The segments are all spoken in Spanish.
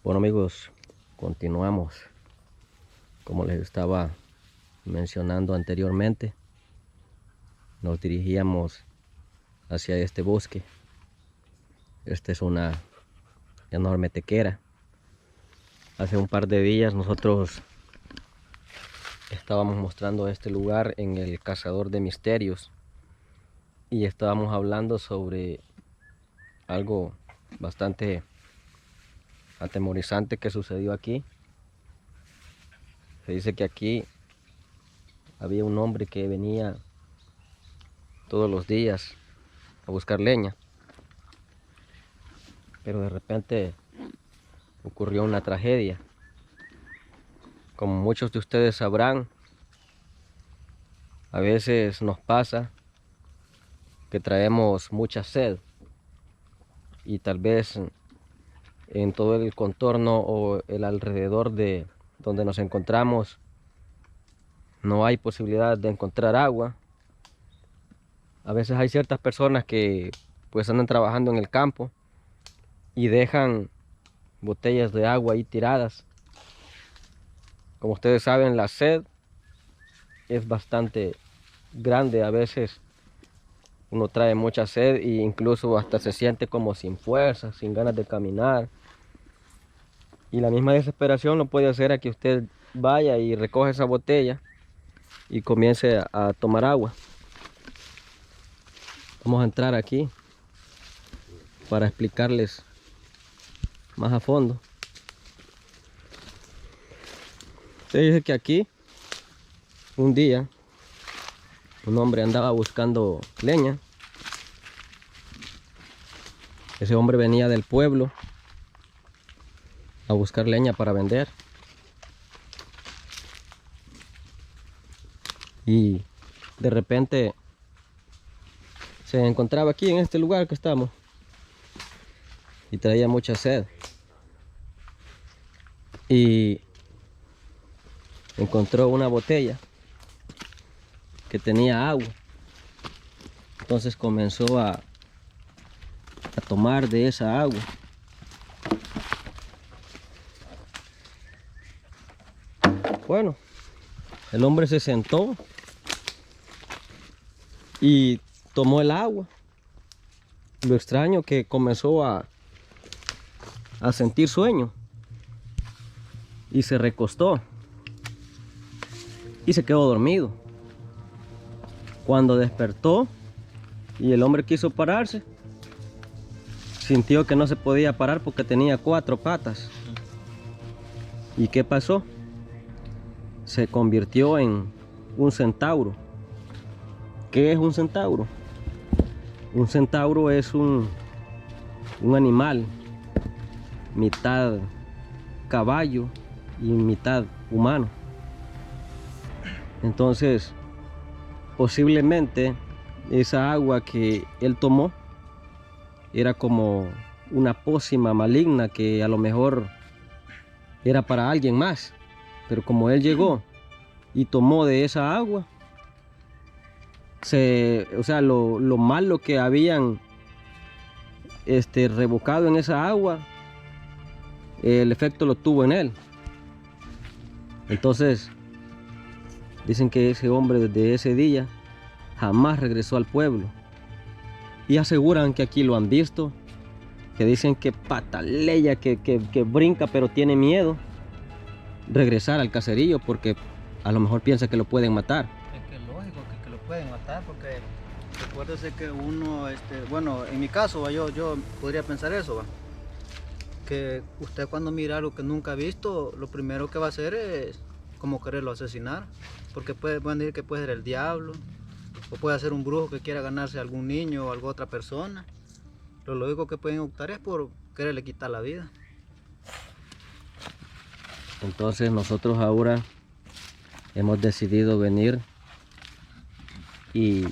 Bueno amigos, continuamos. Como les estaba mencionando anteriormente, nos dirigíamos hacia este bosque. Esta es una enorme tequera. Hace un par de días nosotros estábamos mostrando este lugar en el Cazador de Misterios y estábamos hablando sobre algo bastante atemorizante que sucedió aquí. Se dice que aquí había un hombre que venía todos los días a buscar leña, pero de repente ocurrió una tragedia. Como muchos de ustedes sabrán, a veces nos pasa que traemos mucha sed y tal vez en todo el contorno o el alrededor de donde nos encontramos no hay posibilidad de encontrar agua. A veces hay ciertas personas que pues andan trabajando en el campo y dejan botellas de agua ahí tiradas. Como ustedes saben, la sed es bastante grande. A veces uno trae mucha sed e incluso hasta se siente como sin fuerza, sin ganas de caminar. Y la misma desesperación lo puede hacer a que usted vaya y recoja esa botella y comience a tomar agua. Vamos a entrar aquí para explicarles más a fondo. Se dice que aquí un día un hombre andaba buscando leña. Ese hombre venía del pueblo a buscar leña para vender. Y de repente se encontraba aquí en este lugar que estamos y traía mucha sed. Y encontró una botella que tenía agua. Entonces comenzó a tomar de esa agua. Bueno, el hombre se sentó y tomó el agua. Lo extraño que comenzó a sentir sueño y se recostó y se quedó dormido. Cuando despertó y el hombre quiso pararse, sintió que no se podía parar porque tenía 4 patas. ¿Y qué pasó? Se convirtió en un centauro. ¿Qué es un centauro? Un centauro es un animal mitad caballo y mitad humano. Entonces, posiblemente esa agua que él tomó era como una pócima maligna que a lo mejor era para alguien más. Pero como él llegó y tomó de esa agua, lo malo que habían revocado en esa agua, el efecto lo tuvo en él. Entonces dicen que ese hombre desde ese día jamás regresó al pueblo. Y aseguran que aquí lo han visto, que dicen que patalea, que brinca, pero tiene miedo regresar al caserío porque a lo mejor piensa que lo pueden matar. Es que es lógico que lo pueden matar, porque recuérdese que uno, bueno, en mi caso, yo podría pensar eso, ¿va? Que usted cuando mira algo que nunca ha visto, lo primero que va a hacer es como quererlo asesinar, porque pueden decir que puede ser el diablo, o puede ser un brujo que quiera ganarse a algún niño o a alguna otra persona. Lo lógico que pueden optar es por quererle quitar la vida. Entonces nosotros ahora hemos decidido venir y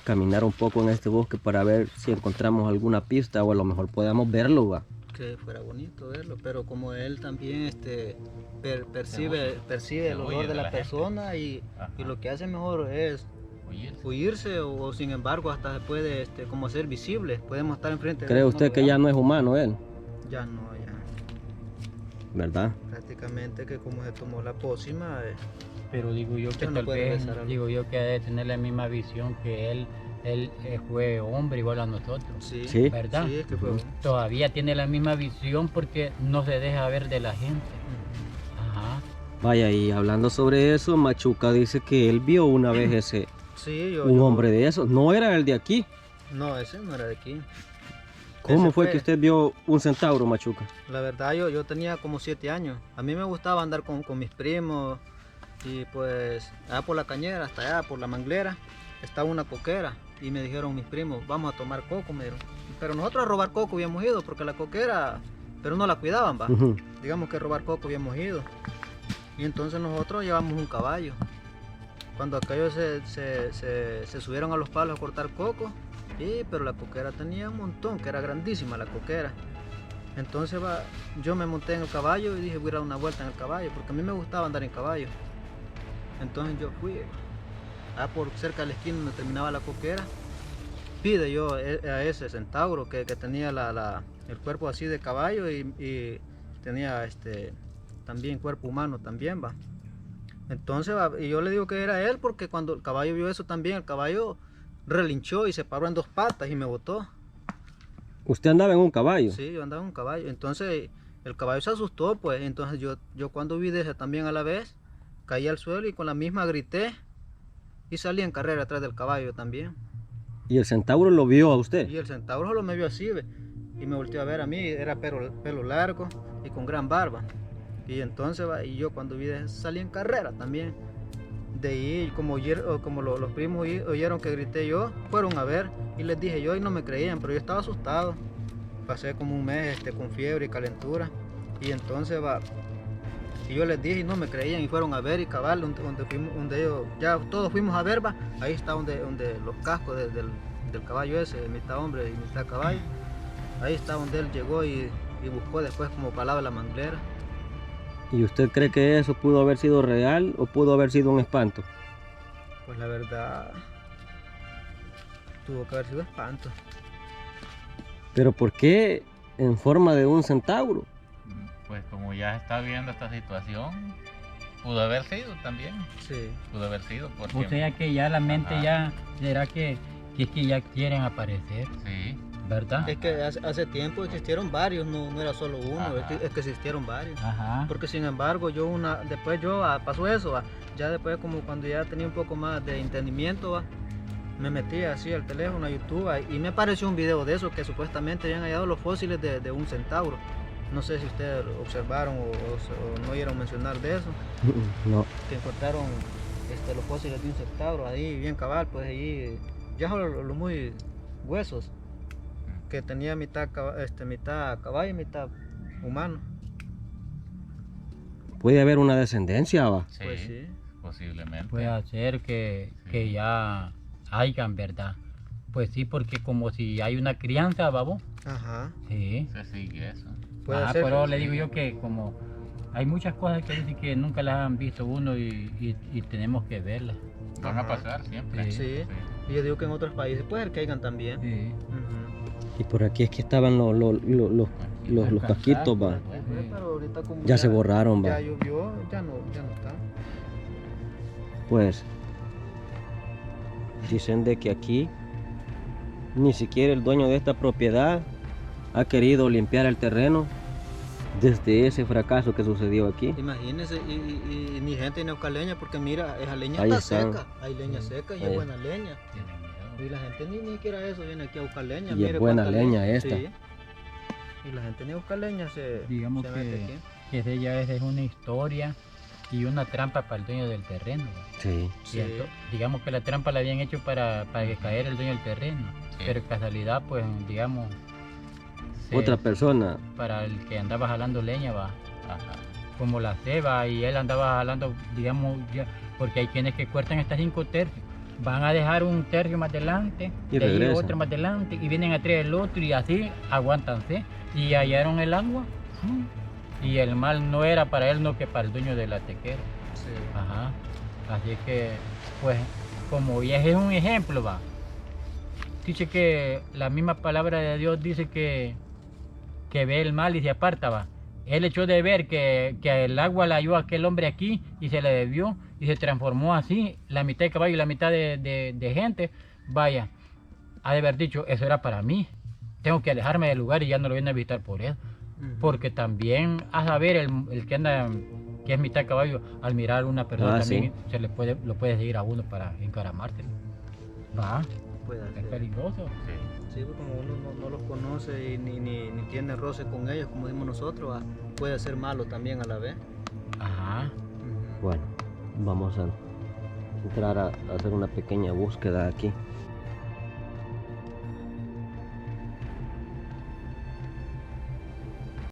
caminar un poco en este bosque para ver si encontramos alguna pista o a lo mejor podamos verlo, ¿va? Que fuera bonito verlo, pero como él también percibe el olor de la persona y lo que hace mejor es huirse, o sin embargo hasta se puede como ser visible. Podemos estar enfrente de él. ¿Cree usted que ya no es humano él? Ya no, ya. ¿verdad? Prácticamente que como se tomó la pócima, Pero digo yo que Ya no tal puede vez, regresar a lo- digo yo que ha de tener la misma visión que él fue hombre igual a nosotros, sí, Sí. ¿verdad? sí, es que fue. Todavía tiene la misma visión porque no se deja ver de la gente. Ajá. Vaya, y hablando sobre eso, Machuca dice que él vio una vez ese, Sí, un hombre de esos. No era el de aquí. No, ese no era de aquí. ¿Cómo Ese fue fue- que usted vio un centauro, Machuca? La verdad, yo tenía como 7 años. A mí me gustaba andar con mis primos y pues allá por la cañera, hasta allá por la manglera, estaba una coquera y me dijeron mis primos, vamos a tomar coco, me dijeron. Pero nosotros a robar coco habíamos ido porque la coquera, pero no la cuidaban, va. Ujú. Digamos que a robar coco habíamos ido. Y entonces nosotros llevamos un caballo. Cuando aquellos se subieron a los palos a cortar coco, pero la coquera tenía un montón, que era grandísima la coquera. Entonces yo me monté en el caballo y dije voy a dar una vuelta en el caballo, porque a mí me gustaba andar en caballo. Entonces yo fui por cerca de la esquina donde terminaba la coquera, pide yo a ese centauro que tenía el cuerpo así de caballo y tenía también cuerpo humano también, va. Entonces y yo le digo que era él porque cuando el caballo vio eso también, el caballo relinchó y se paró en 2 patas y me botó. ¿Usted andaba en un caballo? Sí, yo andaba en un caballo. Entonces el caballo se asustó, pues. Entonces yo cuando vi de ese también a la vez, caí al suelo y con la misma grité y salí en carrera atrás del caballo también. ¿Y el centauro lo vio a usted? Y el centauro solo me vio así, ve, y me volteó a ver a mí, era pelo largo y con gran barba. Y entonces y yo cuando vi de eso salí en carrera también. De ahí, como los primos oyeron que grité yo, fueron a ver y les dije yo y no me creían, pero yo estaba asustado. Pasé como un mes con fiebre y calentura y entonces y yo les dije y no me creían y fueron a ver y cabal donde ellos, ya todos fuimos a ver, ahí está donde los cascos del caballo ese, mitad hombre y mitad caballo, ahí está donde él llegó y buscó después como palabra la manglera. ¿Y usted cree que eso pudo haber sido real o pudo haber sido un espanto? Pues la verdad, tuvo que haber sido espanto. ¿Pero por qué en forma de un centauro? Pues como ya está viendo esta situación, pudo haber sido también, Sí. pudo haber sido porque... O sea que ya la mente Ajá. ya, será que es que ya quieren aparecer, Sí, ¿verdad? Es que hace tiempo existieron varios, no era solo uno, Ajá. es que existieron varios. Aja. Porque sin embargo después pasó eso, ya después como cuando ya tenía un poco más de entendimiento, me metí así al teléfono a YouTube y me apareció un video de eso que supuestamente habían hallado los fósiles de un centauro. No sé si ustedes observaron o no oyeron mencionar de eso, No. que encontraron los fósiles de un centauro ahí bien cabal, pues ahí ya son los muy huesos, que tenía mitad caballo y mitad humano. Puede haber una descendencia, va. sí, Pues sí. posiblemente. Puede ser que Sí. ya hayan, ¿verdad? Pues sí, porque como si hay una crianza, babo. Ajá. Sí. Se sigue eso. Puede Ajá, ser pero que- le digo yo que como hay muchas cosas que dicen que nunca las han visto uno y tenemos que verlas. Van a Ajá. pasar siempre. Sí. Y yo digo que en otros países puede ser que hayan también. Sí. Ujú. Y por aquí es que estaban los casquitos, va. Pero ahorita como Ya se borraron, ya va. llovió, ya no está. Pues dicen de que aquí ni siquiera el dueño de esta propiedad ha querido limpiar el terreno desde ese fracaso que sucedió aquí. Imagínense, y ni gente ni leña, porque mira, esa leña Ahí está están. seca, hay leña seca y Ahí. es buena leña. Tienen miedo. Y la gente ni siquiera eso, viene aquí a buscar leña. Y es mire buena cuánta leña esta. Sí. Y la gente ni a buscar leña Digamos se mete aquí. que esa ya es una historia y una trampa para el dueño del terreno. ¿va? Sí. Y Sí. digamos que la trampa la habían hecho para que cayera el dueño del terreno. Sí. Pero casualidad, pues digamos, Otra persona. para el que andaba jalando leña, va, Ajá. como la ceba, y él andaba jalando, digamos, porque hay quienes que cortan hasta 5 tercios. Van a dejar un tercio más adelante, Y de ahí regresan. otro más adelante, y vienen a traer el otro, y así aguántanse. Y hallaron el agua, y el mal no era para él, no que para el dueño de la tequera. Sí. Ajá. Así que, pues, como ya es un ejemplo, va. Dice que la misma palabra de Dios dice que ve el mal y se aparta, va. Él echó de ver que el agua la halló a aquel hombre aquí y se le desvió y se transformó así, la mitad de caballo y la mitad de gente. Vaya, ha de haber dicho, eso era para mí. Tengo que alejarme del lugar y ya no lo viene a visitar por eso. Porque también, a saber, el que anda, que es mitad caballo, al mirar a una persona también lo puede seguir a uno para encaramarse. ¿Va? Puede Es ser. peligroso. Sí, pues como uno no los conoce y ni tiene roce con ellos, como decimos nosotros, puede ser malo también a la vez. Ajá. Ujú. Bueno, vamos a entrar a hacer una pequeña búsqueda aquí.